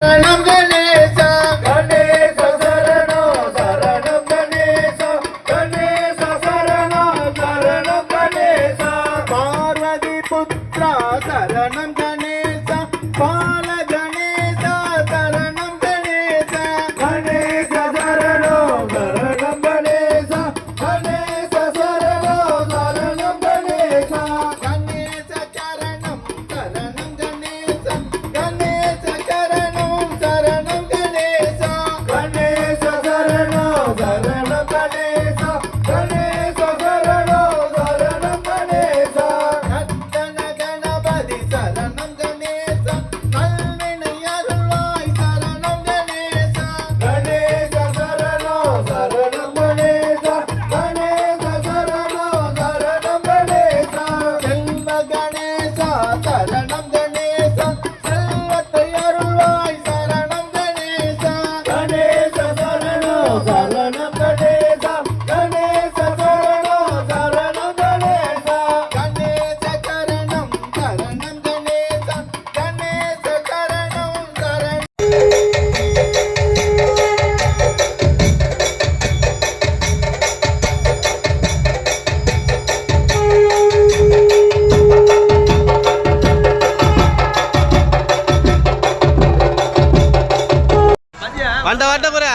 சரணம் கணேசா கணேச சரணம் சரணம் கணேசா கணேச சரணம் சரணம் கணேசா பார்வதி புத்ரா சரணம் கணேசா பால கணேசா சரணம் கணேசா கணேச சரணம் சரணம் கணேசா கணேச சரணம் சரணம் கணேசா கணேச சரணம் சரணம் கணேசா கணேச சரணம் சரணம் கணேசா கணேச சரணம் சரணம் கணேசா கணேச சரணம் சரணம் கணேசா நர்த்தன கணபதி சரணம் கணேசா நல்வினை அருள்வாய் சரணம் கணேசா கணேச சரணம் சரணம் கணேசா கணேச சரணம் சரணம் கணேசா செல்வ கணேசா சரணம் கணேசா செல்வத்தை அருள்வாய் சரணம் கணேசா கணேச சரணம் சரணம் கணேசா கணேச சரணம் சரணம் கணேசா கணேச சரணம் சரணம் கணேசா கணேச சரணம் சரணம் வண்ட வண்ட புறா